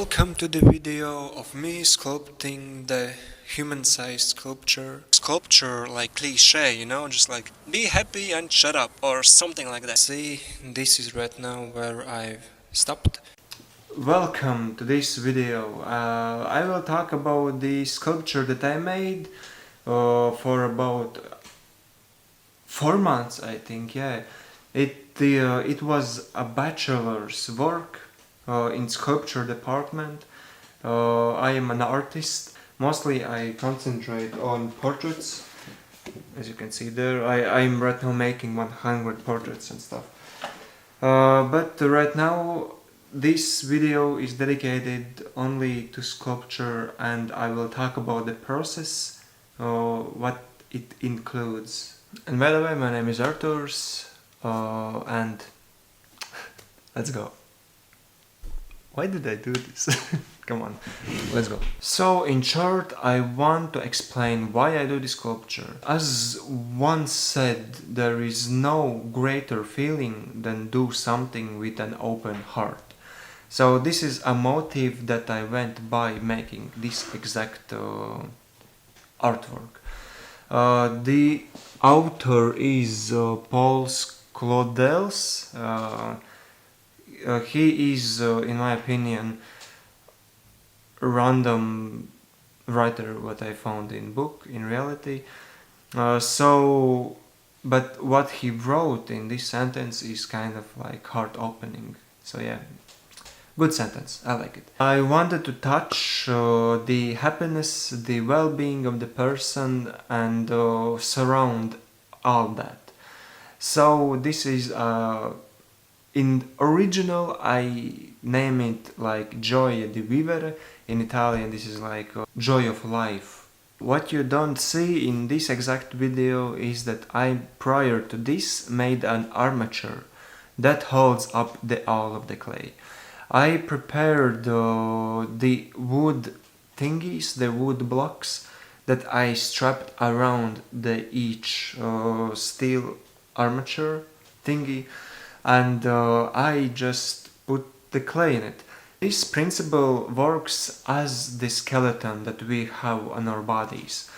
Welcome to the video of me sculpting the human-sized sculpture. Sculpture like cliche, you know, just like be happy and shut up or something like that. See, this is right now where I've stopped. Welcome to this video. I will talk about the sculpture that I made for about 4 months, I think. Yeah, it was a bachelor's work in sculpture department. I am an artist. Mostly I concentrate on portraits. As you can see there, I'm right now making 100 portraits and stuff. But right now this video is dedicated only to sculpture, and I will talk about the process, what it includes. And by the way, my name is Artuno, and let's go. Why did I do this? Come on, let's go. So in short, I want to explain why I do this sculpture. As once said, there is no greater feeling than do something with an open heart. So this is a motive that I went by making this exact artwork. The author is Paul Claudels. He is, in my opinion, a random writer what I found in book, in reality. But what he wrote in this sentence is kind of like heart-opening. So yeah, good sentence, I like it. I wanted to touch the happiness, the well-being of the person, and surround all that. So this is in original I name it like Gioia di Vivere. In Italian this is like joy of life. What you don't see in this exact video is that I, prior to this, made an armature that holds up all of the clay. I prepared the wood thingies, the wood blocks that I strapped around each steel armature thingy, and I just put the clay in it. This principle works as the skeleton that we have on our bodies.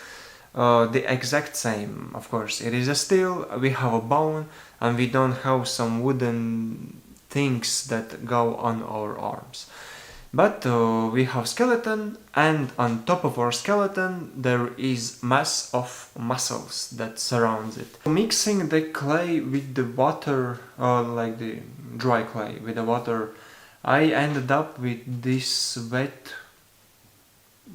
The exact same, of course. It is a steel, we have a bone, and we don't have some wooden things that go on our arms. But we have skeleton, and on top of our skeleton there is mass of muscles that surrounds it. Mixing the clay with the water, like the dry clay with the water, I ended up with this wet,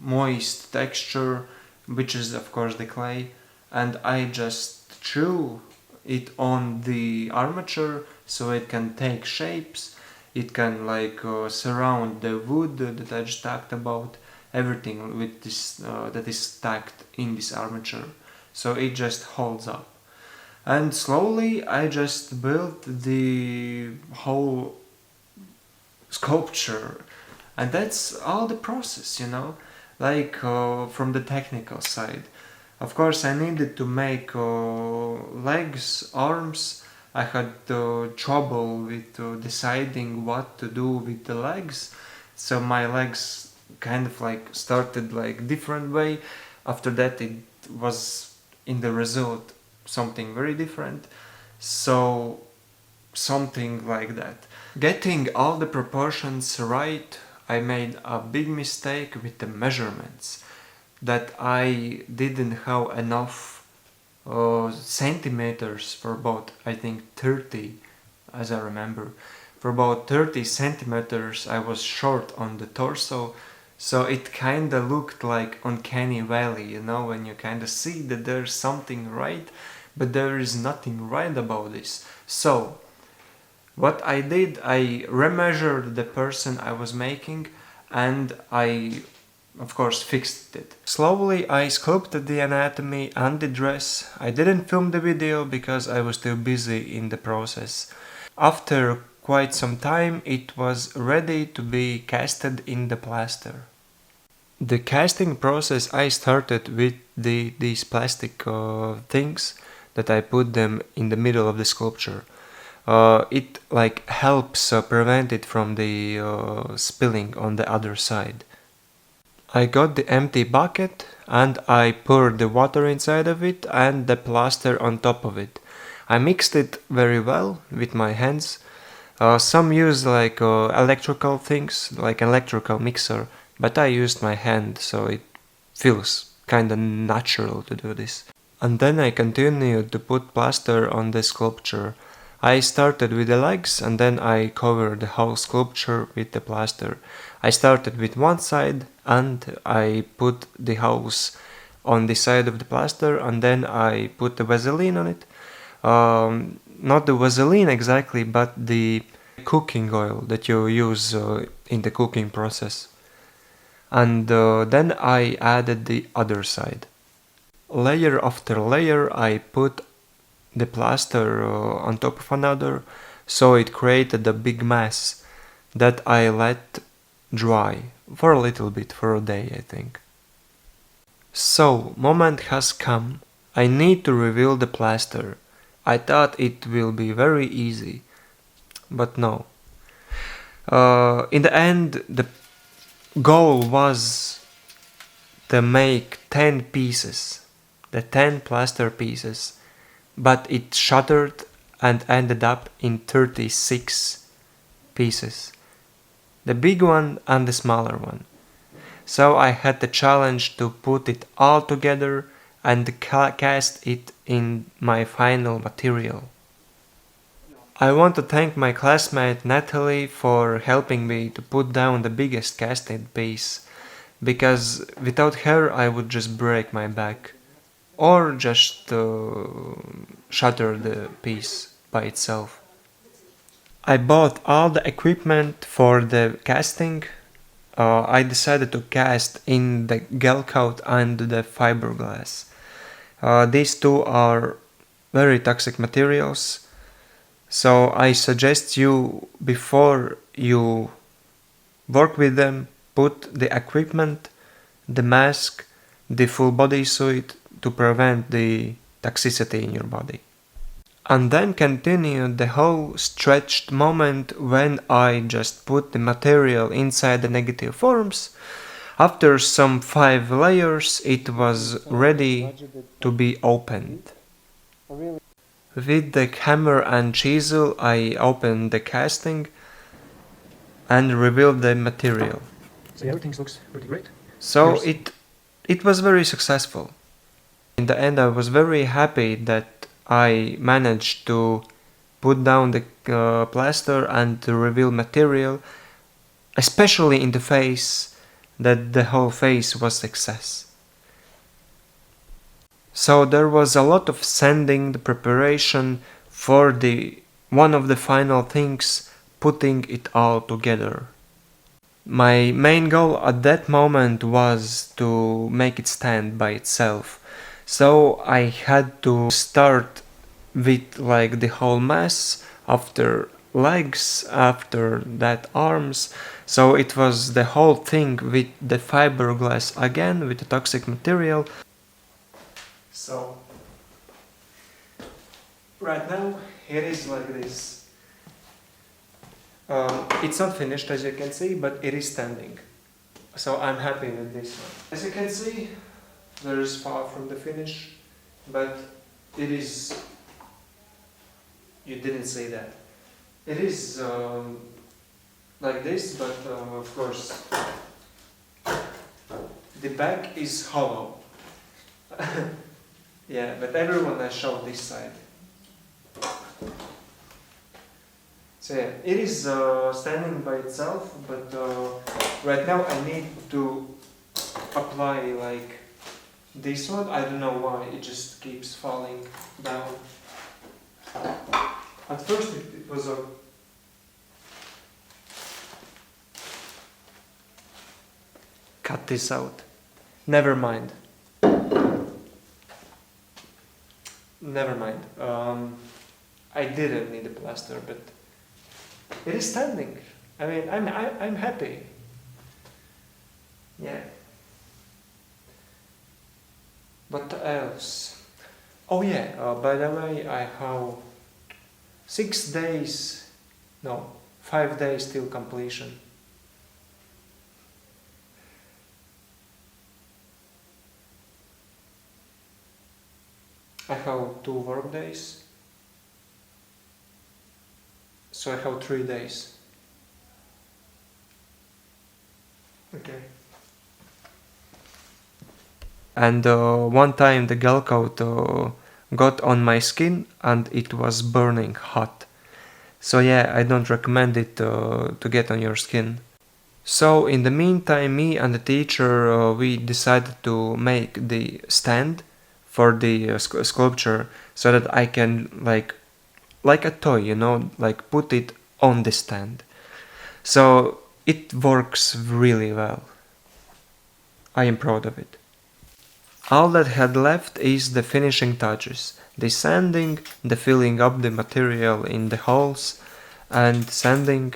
moist texture, which is of course the clay, and I just threw it on the armature so it can take shapes. It can like surround the wood that I just talked about, everything with this that is stacked in this armature, so it just holds up. And slowly I just built the whole sculpture, and that's all the process, you know, like from the technical side. Of course I needed to make legs, arms. I had trouble with deciding what to do with the legs, so my legs kind of like started like different way. After that it was in the result something very different, so something like that. Getting all the proportions right, I made a big mistake with the measurements, that I didn't have enough centimeters for about, I think 30, as I remember. For about 30 centimeters I was short on the torso, so it kinda looked like uncanny valley, you know, when you kinda see that there's something right, but there is nothing right about this. So what I did, I remeasured the person I was making, and I of course fixed it. Slowly I sculpted the anatomy and the dress. I didn't film the video because I was too busy in the process. After quite some time it was ready to be casted in the plaster. The casting process I started with these plastic things that I put them in the middle of the sculpture. it like helps prevent it from the spilling on the other side. I got the empty bucket and I poured the water inside of it and the plaster on top of it. I mixed it very well with my hands. Some use like electrical things, like electrical mixer, but I used my hand, so it feels kinda natural to do this. And then I continued to put plaster on the sculpture. I started with the legs and then I covered the whole sculpture with the plaster. I started with one side and I put the house on the side of the plaster and then I put the Vaseline on it. Not the Vaseline exactly, but the cooking oil that you use in the cooking process. And then I added the other side. Layer after layer I put the plaster on top of another, so it created a big mass that I let dry for a little bit, for a day I think. So, moment has come. I need to reveal the plaster. I thought it will be very easy, but no. In the end, the goal was to make 10 pieces, the 10 plaster pieces, but it shattered and ended up in 36 pieces, the big one and the smaller one. So I had the challenge to put it all together and cast it in my final material. I want to thank my classmate Natalie for helping me to put down the biggest casted piece, because without her I would just break my back or just shatter the piece by itself. I bought all the equipment for the casting. I decided to cast in the gel coat and the fiberglass. These two are very toxic materials, so I suggest you, before you work with them, put the equipment, the mask, the full body suit to prevent the toxicity in your body. And then continue the whole stretched moment when I just put the material inside the negative forms. After some 5 layers it was ready to be opened. With the hammer and chisel I opened the casting and revealed the material. So everything looks pretty great. So it was very successful. In the end I was very happy that I managed to put down the plaster and to reveal material, especially in the face, that the whole face was success. So there was a lot of sanding, the preparation for the one of the final things, putting it all together. My main goal at that moment was to make it stand by itself. So I had to start with like the whole mass, after legs, after that arms. So it was the whole thing with the fiberglass again, with the toxic material. So right now it is like this. It's not finished as you can see, but it is standing. So I'm happy with this one. As you can see, there is far from the finish, but it is, you didn't say that. It is like this, but of course the back is hollow. Yeah, but everyone has shown this side. So yeah, it is standing by itself, but right now I need to apply like this one. I don't know why, it just keeps falling down. At first it was a... Cut this out. Never mind. Never mind. I didn't need a plaster, but it is standing. I mean, I'm happy. Yeah. What else? Oh yeah. By the way, I have 6 days, no, 5 days till completion. I have 2 work days, so I have 3 days. Okay. And one time the gel coat got on my skin and it was burning hot. So yeah, I don't recommend it to get on your skin. So in the meantime, me and the teacher, we decided to make the stand for the sculpture so that I can like a toy, you know, like put it on the stand. So it works really well. I am proud of it. All that had left is the finishing touches, the sanding, the filling up the material in the holes, and sanding,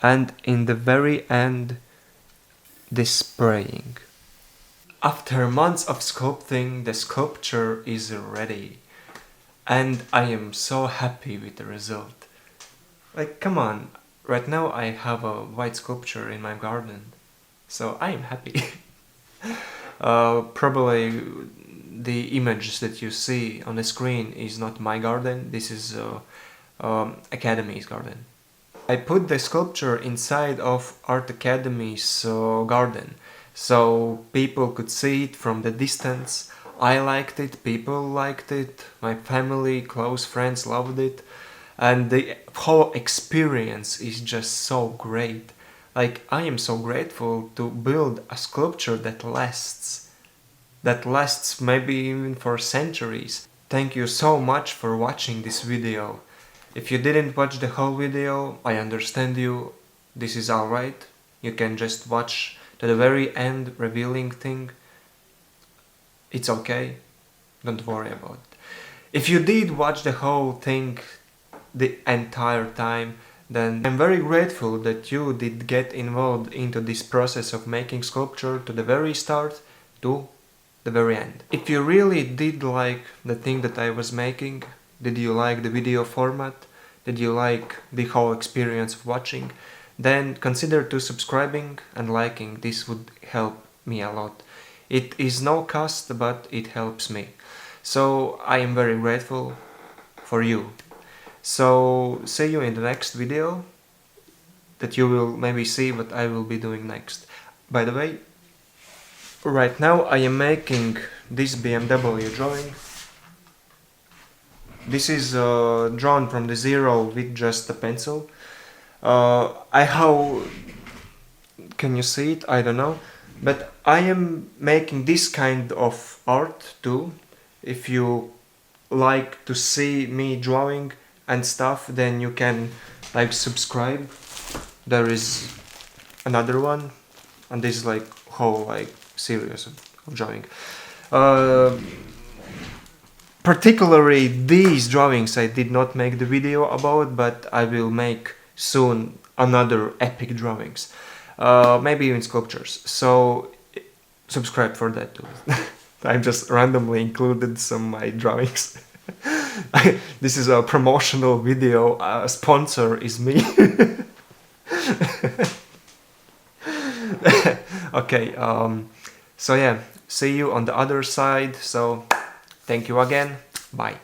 and in the very end, the spraying. After months of sculpting, the sculpture is ready, and I am so happy with the result. Like, come on, right now I have a white sculpture in my garden, so I am happy. Probably the image that you see on the screen is not my garden, this is Academy's garden. I put the sculpture inside of Art Academy's garden, so people could see it from the distance. I liked it, people liked it, my family, close friends loved it, and the whole experience is just so great. Like, I am so grateful to build a sculpture that lasts maybe even for centuries. Thank you so much for watching this video. If you didn't watch the whole video, I understand you, this is alright. You can just watch to the very end revealing thing. It's okay, don't worry about it. If you did watch the whole thing the entire time, then I'm very grateful that you did get involved into this process of making sculpture to the very start to the very end. If you really did like the thing that I was making, did you like the video format, did you like the whole experience of watching, then consider to subscribing and liking. This would help me a lot. It is no cost, but it helps me. So I am very grateful for you. So see you in the next video that you will maybe see what I will be doing next. By the way, right now I am making this BMW drawing. This is drawn from the zero with just a pencil. I have... Can you see it? I don't know. But I am making this kind of art too. If you like to see me drawing and stuff, then you can like subscribe. There is another one, and this is like whole like series of drawing. Particularly these drawings I did not make the video about, but I will make soon another epic drawings, maybe even sculptures, so subscribe for that too. I just randomly included some of my drawings. This is a promotional video, sponsor is me. Okay, so yeah, see you on the other side, so thank you again, bye.